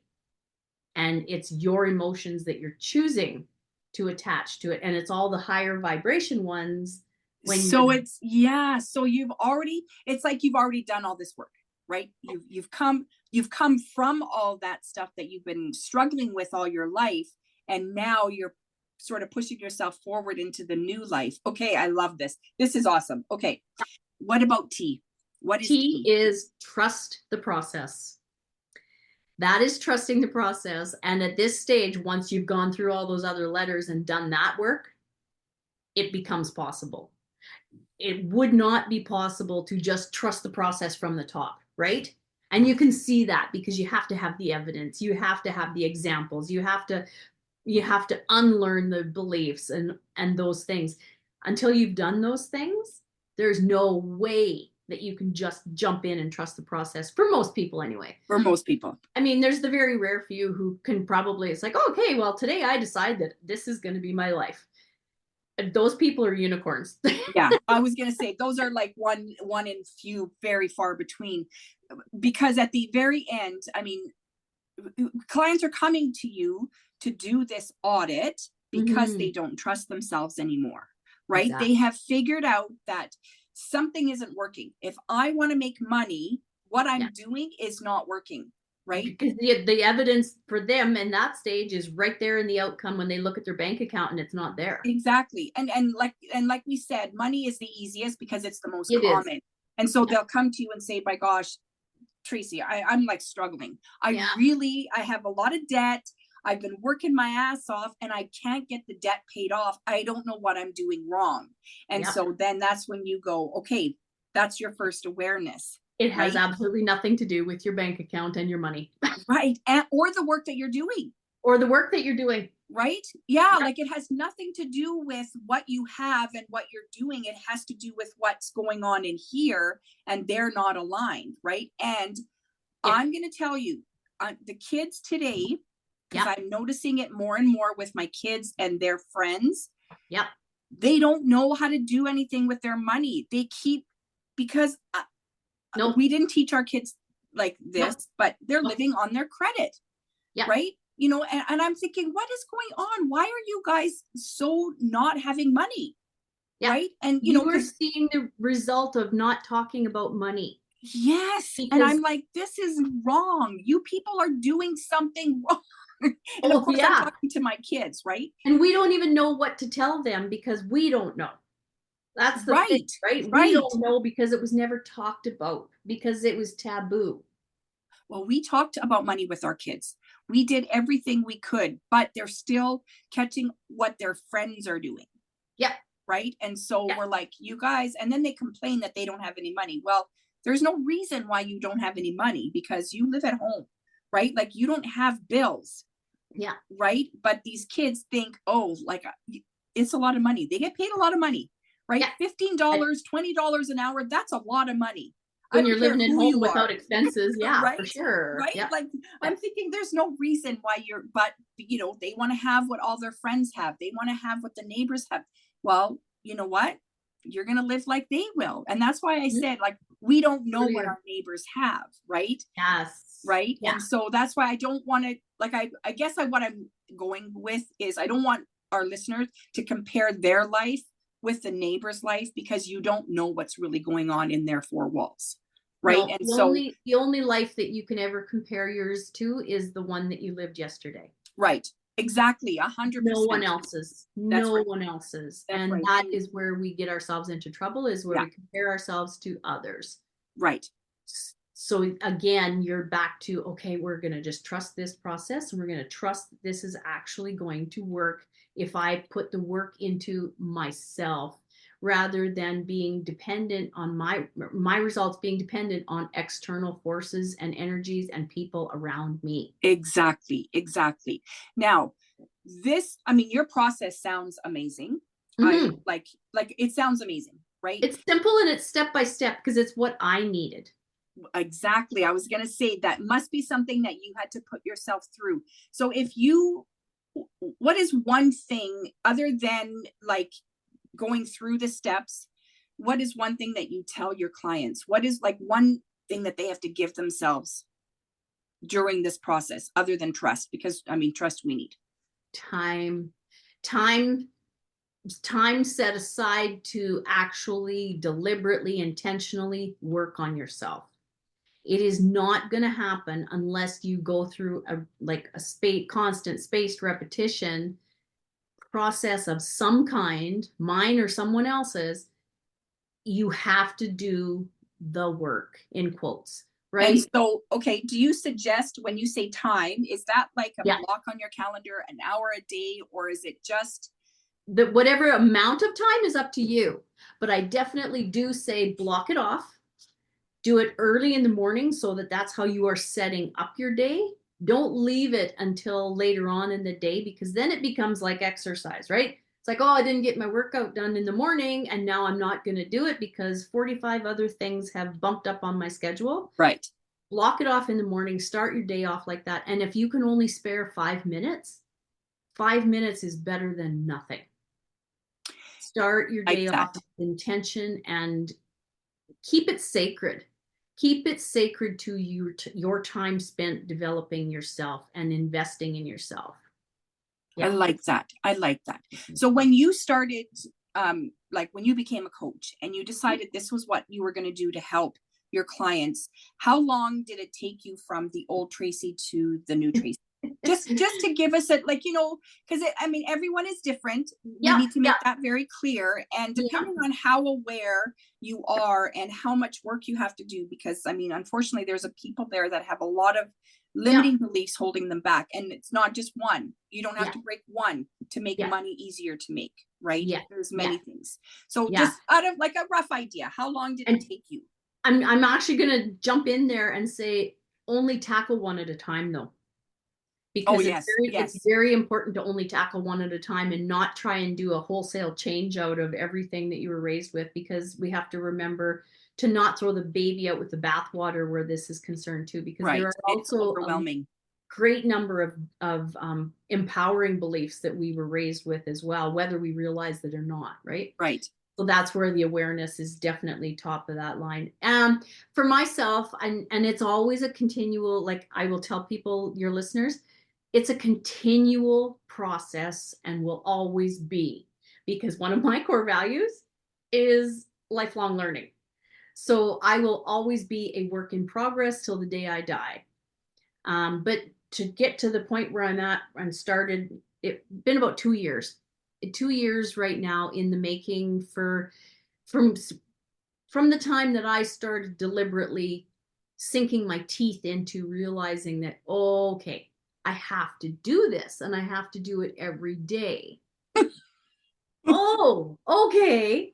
And it's your emotions that you're choosing to attach to it. And it's all the higher vibration ones. So it's like you've already done all this work, right? You've come from all that stuff that you've been struggling with all your life. And now you're sort of pushing yourself forward into the new life. Okay, I love this. This is awesome. Okay, what about T? What is T? T is trust the process. That is trusting the process. And at this stage, once you've gone through all those other letters and done that work, it becomes possible. It would not be possible to just trust the process from the top, right? And you can see that because you have to have the evidence. You have to have the examples. You have to You have to unlearn the beliefs and those things. Until you've done those things, there's no way that you can just jump in and trust the process, for most people anyway. For most people. I mean, there's the very rare few who can probably, it's like, okay, well, today I decide that this is going to be my life. Those people are unicorns. Yeah, I was going to say those are like one in few, very far between, because at the very end, I mean, clients are coming to you to do this audit because they don't trust themselves anymore, right? Exactly. They have figured out that something isn't working. If I want to make money, what I'm doing is not working, right? Because the evidence for them in that stage is right there in the outcome when they look at their bank account and it's not there. Exactly. And like we said, money is the easiest because it's the most It common. is. And so they'll come to you and say, my gosh, Tracey, I'm like struggling. I have a lot of debt. I've been working my ass off and I can't get the debt paid off. I don't know what I'm doing wrong. And so then that's when you go, okay, that's your first awareness. It has absolutely nothing to do with your bank account and your money. Right. Or the work that you're doing. Or the work that you're doing. Right? Yeah, like it has nothing to do with what you have and what you're doing. It has to do with what's going on in here, and they're not aligned, right? And I'm going to tell you, the kids today, because I'm noticing it more and more with my kids and their friends. Yep. They don't know how to do anything with their money. They keep, because we didn't teach our kids like this, but they're living on their credit, right? You know, and I'm thinking, what is going on? Why are you guys so not having money? Right? And you know, we're seeing the result of not talking about money. Yes. And I'm like, this is wrong. You people are doing something wrong. And of course, I'm talking to my kids, right? And we don't even know what to tell them because we don't know. That's the thing, right? We don't know because it was never talked about, because it was taboo. Well, we talked about money with our kids. We did everything we could, but they're still catching what their friends are doing. Yeah. Right. And so we're like, you guys, and then they complain that they don't have any money. Well, there's no reason why you don't have any money, because you live at home, right? Like you don't have bills. Yeah. Right. But these kids think, oh, like it's a lot of money. They get paid a lot of money, right? Yeah. $15, $20 an hour. That's a lot of money. When you're living at home without expenses. Yeah, right? For sure. Right. Yeah. Like I'm thinking there's no reason why but you know, they want to have what all their friends have. They want to have what the neighbors have. Well, you know what? You're going to live like they will. And that's why I said, like, we don't know what our neighbors have. Right. Yes. Right. Yeah. And so that's why I don't want to, like, I guess what I'm going with is I don't want our listeners to compare their life with the neighbor's life, because you don't know what's really going on in their four walls. Right. No, and the only life that you can ever compare yours to is the one that you lived yesterday. Right. Exactly. 100%. No one else's. That's no right. one else's. That's and right. that is where we get ourselves into trouble, is where we compare ourselves to others. Right. So again, you're back to, okay, we're going to just trust this process, and we're going to trust that this is actually going to work if I put the work into myself, rather than being dependent on my results being dependent on external forces and energies and people around me. Exactly. Exactly. Now, your process sounds amazing. Mm-hmm. Like it sounds amazing, right? It's simple and it's step by step, because it's what I needed. Exactly. I was going to say that must be something that you had to put yourself through. So what is one thing other than like going through the steps? What is one thing that you tell your clients? What is like one thing that they have to give themselves during this process, other than trust? Because trust we need. Time set aside to actually deliberately, intentionally work on yourself. It is not going to happen unless you go through a constant spaced repetition process of some kind, mine or someone else's. You have to do the work, in quotes, right? And so, okay, do you suggest, when you say time, is that like a block on your calendar, an hour a day, or is it just whatever amount of time is up to you? But I definitely do say block it off. Do it early in the morning, so that's how you are setting up your day. Don't leave it until later on in the day, because then it becomes like exercise, right? It's like, oh, I didn't get my workout done in the morning, and now I'm not going to do it because 45 other things have bumped up on my schedule. Right. Block it off in the morning, start your day off like that. And if you can only spare 5 minutes, 5 minutes is better than nothing. Start your day off with intention and keep it sacred. Keep it sacred to your time spent developing yourself and investing in yourself. Yeah. I like that. So when you started, like when you became a coach and you decided this was what you were going to do to help your clients, how long did it take you from the old Tracey to the new Tracey? just to give us a, like, you know, because I mean, everyone is different. We need to make that very clear. And depending on how aware you are and how much work you have to do, because I mean, unfortunately, there's a people there that have a lot of limiting beliefs holding them back. And it's not just one. You don't have to break one to make money easier to make, right? There's many things. So just out of like a rough idea, how long did it take you? I'm actually going to jump in there and say only tackle one at a time, though. Because it's very important to only tackle one at a time and not try and do a wholesale change out of everything that you were raised with, because we have to remember to not throw the baby out with the bathwater where this is concerned too, because there are also overwhelming great number of empowering beliefs that we were raised with as well, whether we realize it or not, right? Right. So that's where the awareness is definitely top of that line. For myself, and it's always a continual, like I will tell people, your listeners, it's a continual process and will always be, because one of my core values is lifelong learning. So I will always be a work in progress till the day I die. But to get to the point where I'm at and started, it's been about 2 years. 2 years right now in the making from the time that I started deliberately sinking my teeth into realizing that, okay, I have to do this and I have to do it every day. Oh, okay.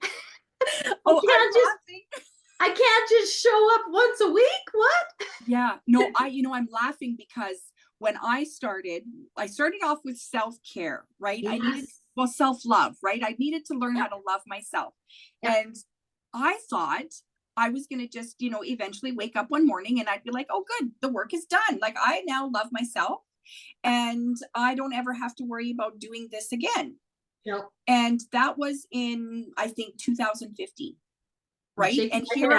I can't just show up once a week. What? Yeah, no, I'm laughing because when I started off with self-care, right? Yes. I needed, self-love, right? I needed to learn how to love myself. And I thought I was going to just, eventually wake up one morning and I'd be like, oh, good, the work is done. Like I now love myself and I don't ever have to worry about doing this again. Yep. And that was in, I think, 2015. Right. And here we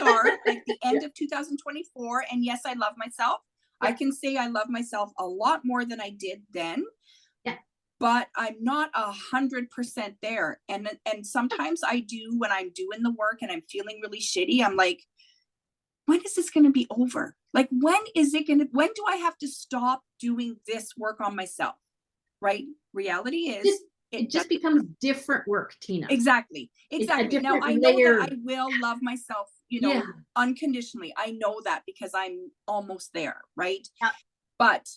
are, like the end of 2024. And yes, I love myself. I can say I love myself a lot more than I did then. Yeah. But I'm not 100% there. And sometimes I do, when I'm doing the work and I'm feeling really shitty, I'm like, when is this going to be over? Like, when do I have to stop doing this work on myself? Right. Reality is, it just becomes different work, Tina. Exactly. Now I know that I will love myself, unconditionally. I know that because I'm almost there. Right. Yeah. But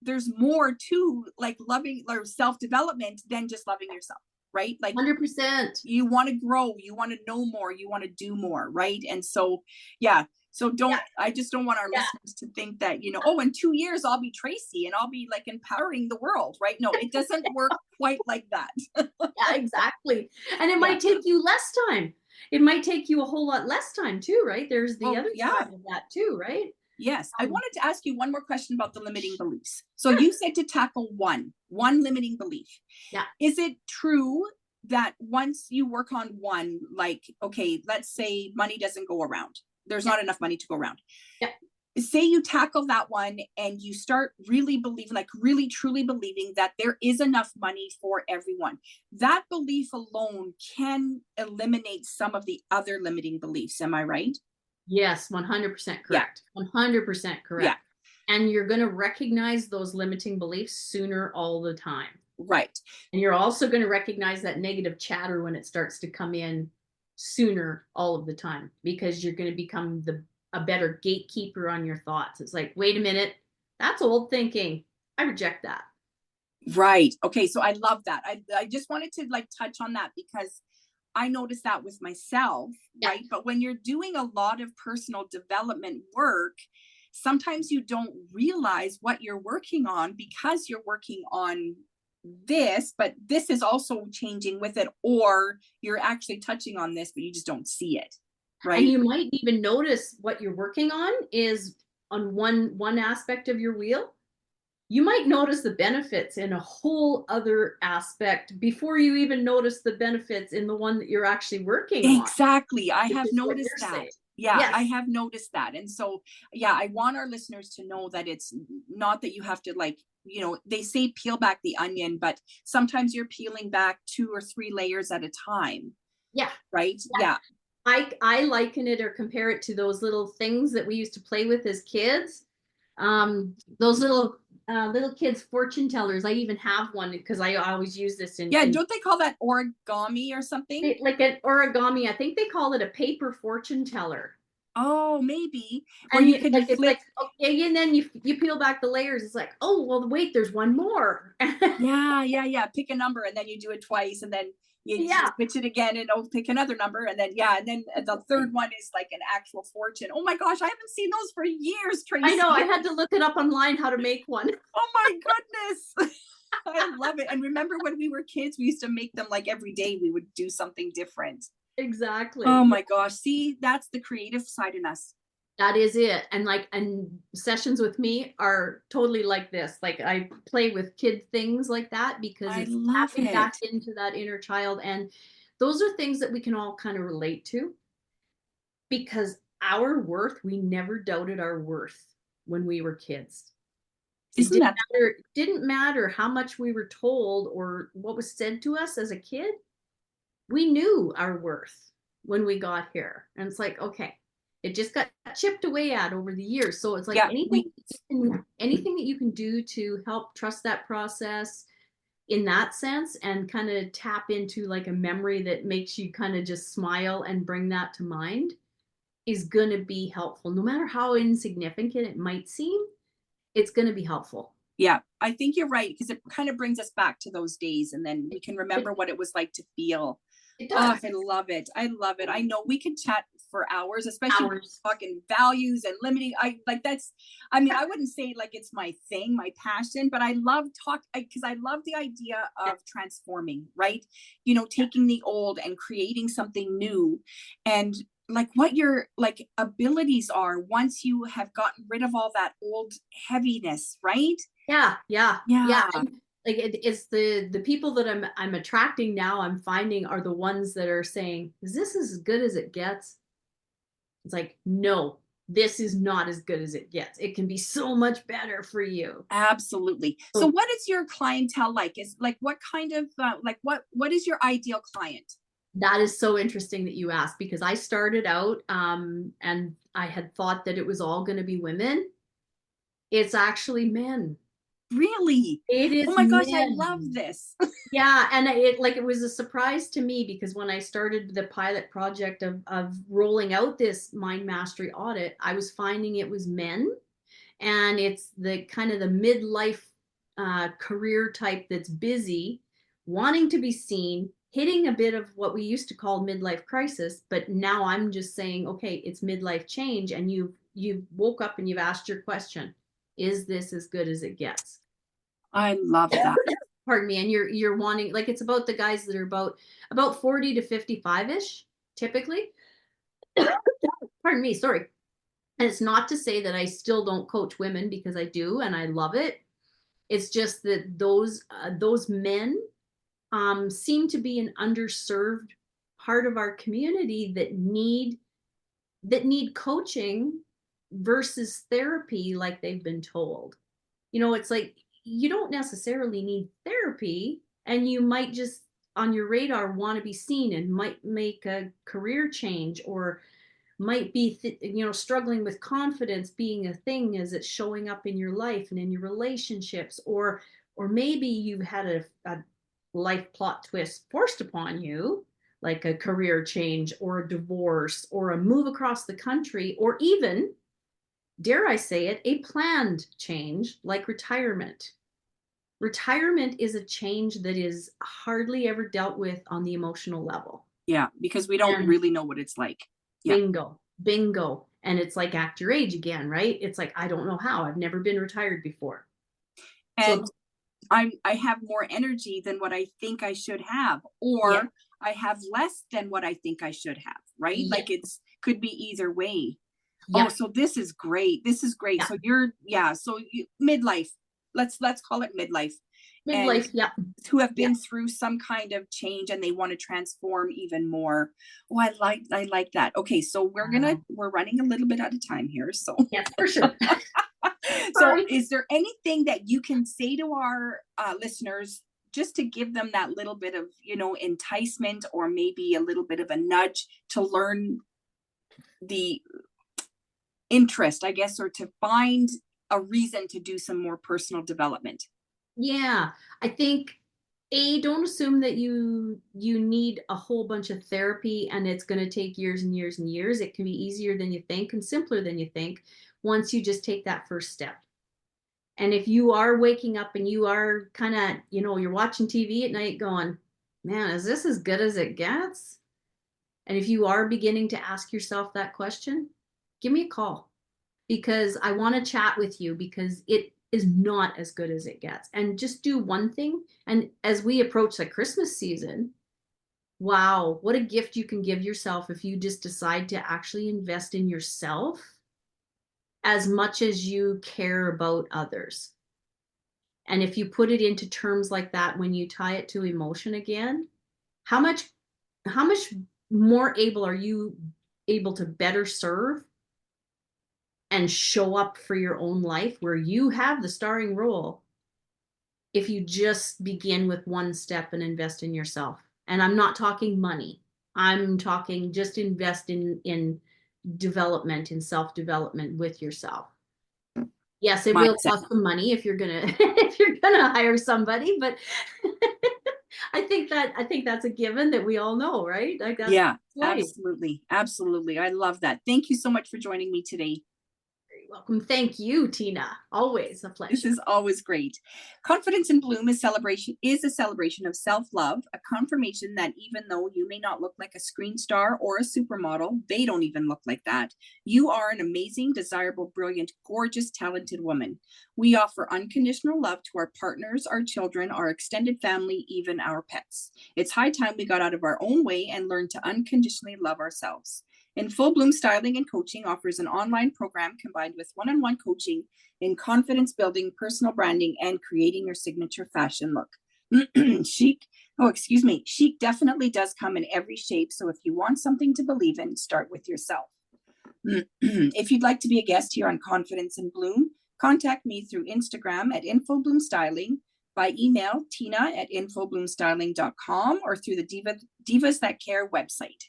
there's more to like loving or self-development than just loving yourself. Right. Like 100%. You want to grow, you want to know more, you want to do more. Right. And so, so I just don't want our listeners to think that, in 2 years I'll be Tracey and I'll be like empowering the world. Right. No, it doesn't work quite like that. Yeah, exactly. And it might take you less time. It might take you a whole lot less time too, right? There's the other side of that too, right? Yes. I wanted to ask you one more question about the limiting beliefs. So you said to tackle one limiting belief. Yeah. Is it true that once you work on one, like, okay, let's say money doesn't go around. There's not enough money to go around. Yeah. Say you tackle that one and you start really believing, like really truly believing that there is enough money for everyone. That belief alone can eliminate some of the other limiting beliefs. Am I right? Yes, 100% correct. 100% correct. Yeah. And you're going to recognize those limiting beliefs sooner all the time. Right. And you're also going to recognize that negative chatter when it starts to come in sooner all of the time, because you're going to become a better gatekeeper on your thoughts. It's like, wait a minute, that's old thinking. I reject that. Right. Okay. So I love that. I just wanted to like touch on that because I noticed that with myself, right? But when you're doing a lot of personal development work, sometimes you don't realize what you're working on because you're working on this, but this is also changing with it, or you're actually touching on this, but you just don't see it. Right. And you might even notice what you're working on is on one aspect of your wheel. You might notice the benefits in a whole other aspect before you even notice the benefits in the one that you're actually working on. Exactly. I have noticed that. Saying. Yeah, yes. I have noticed that. And so, yeah, I want our listeners to know that it's not that you have to, like, you know, they say peel back the onion, but sometimes you're peeling back 2 or 3 layers at a time. Yeah. Right. Yeah. I liken it or compare it to those little things that we used to play with as kids. Those little kids fortune tellers. I even have one because I always use this in. Yeah, don't they call that origami or something? Like an origami. I think they call it a paper fortune teller. Oh, maybe. Or you can like, flip. It's like, okay, and then you peel back the layers. It's like, oh, well, wait, there's one more. Yeah. Pick a number and then you do it twice, and then you switch it again and pick another number, and then and then the third one is like an actual fortune. Oh my gosh, I haven't seen those for years, Tracey. I know. I had to look it up online how to make one. Oh my goodness. I love it. And remember when we were kids, we used to make them like every day. We would do something different. Exactly. Oh my gosh. See, that's the creative side in us. That is it. And sessions with me are totally like this. Like I play with kid things like that because it's tapping back into that inner child. And those are things that we can all kind of relate to, because our worth, we never doubted our worth when we were kids. It didn't matter how much we were told or what was said to us as a kid. We knew our worth when we got here. And it's like, okay, it just got chipped away at over the years. So it's like anything that you can do to help trust that process in that sense and kind of tap into like a memory that makes you kind of just smile and bring that to mind is going to be helpful. No matter how insignificant it might seem, it's going to be helpful. Yeah, I think you're right, because it kind of brings us back to those days, and then we can remember what it was like to feel. It does. Oh, I love it. I love it. I know we could chat for hours, especially talking values and limiting. I wouldn't say like it's my thing, my passion, but I love because I love the idea of transforming, right? You know, taking the old and creating something new, and like what your like abilities are once you have gotten rid of all that old heaviness, right? Yeah. Like it's the people that I'm attracting now, I'm finding are the ones that are saying, is this as good as it gets? It's like, no, this is not as good as it gets. It can be so much better for you. Absolutely. So what is your clientele like? Is like, what kind of what is your ideal client? That is so interesting that you asked, because I started out and I had thought that it was all going to be women. It's actually men. Really? It is. Oh my gosh, I love this. Yeah, and it was a surprise to me, because when I started the pilot project of rolling out this Mind Mastery audit, I was finding it was men, and it's the kind of the midlife career type that's busy, wanting to be seen, hitting a bit of what we used to call midlife crisis, but now I'm just saying, okay, it's midlife change, and you've woke up and you've asked your question. Is this as good as it gets? I love that. Pardon me. And you're wanting, like, it's about the guys that are about 40 to 55-ish, typically. Pardon me, sorry. And it's not to say that I still don't coach women, because I do, and I love it. It's just that those men seem to be an underserved part of our community that need coaching versus therapy like they've been told. You know, it's like you don't necessarily need therapy, and you might just on your radar want to be seen and might make a career change, or might be struggling with confidence being a thing as it's showing up in your life and in your relationships, or maybe you've had a life plot twist forced upon you, like a career change or a divorce or a move across the country, or even, dare I say it, a planned change like retirement. Retirement is a change that is hardly ever dealt with on the emotional level. Yeah, because we don't really know what it's like. Yeah. Bingo. And it's like act your age again, right? It's like, I don't know how. I've never been retired before. And so, I have more energy than what I think I should have, or I have less than what I think I should have, right? Like could be either way. Oh, so this is great. This is great. So midlife. Let's call it midlife. Midlife, who have been through some kind of change and they want to transform even more. Oh, I like that. Okay, so we're running a little bit out of time here. So yes, for sure. So is there anything that you can say to our listeners just to give them that little bit of, enticement, or maybe a little bit of a nudge to learn the interest, I guess, or to find a reason to do some more personal development? Yeah, I think don't assume that you need a whole bunch of therapy and it's going to take years and years and years. It can be easier than you think and simpler than you think once you just take that first step. And if you are waking up and you are kind of, you're watching TV at night going, man, is this as good as it gets? And if you are beginning to ask yourself that question, give me a call, because I want to chat with you, because it is not as good as it gets. And just do one thing. And as we approach the Christmas season, wow, what a gift you can give yourself if you just decide to actually invest in yourself as much as you care about others. And if you put it into terms like that, when you tie it to emotion again, how much more able are you able to better serve and show up for your own life, where you have the starring role, if you just begin with one step and invest in yourself? And I'm not talking money. I'm talking just invest in development, in self-development with yourself. Yes, it will cost some money if you're gonna hire somebody, but I think that's a given that we all know, right? Like absolutely. I love that. Thank you so much for joining me today. Welcome. Thank you, Tina. Always a pleasure. This is always great. Confidence in Bloom is a celebration of self-love, a confirmation that even though you may not look like a screen star or a supermodel, they don't even look like that. You are an amazing, desirable, brilliant, gorgeous, talented woman. We offer unconditional love to our partners, our children, our extended family, even our pets. It's high time we got out of our own way and learned to unconditionally love ourselves. In Full Bloom Styling and Coaching offers an online program combined with one-on-one coaching in confidence building, personal branding, and creating your signature fashion look. Chic definitely does come in every shape. So if you want something to believe in, start with yourself. If you'd like to be a guest here on Confidence in Bloom, contact me through Instagram at infobloomstyling, by email tina@infobloomstyling.com, or through the Divas That Care website.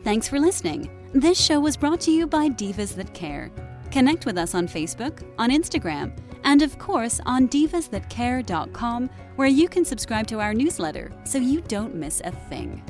Thanks for listening. This show was brought to you by Divas That Care. Connect with us on Facebook, on Instagram, and of course on divasthatcare.com, where you can subscribe to our newsletter so you don't miss a thing.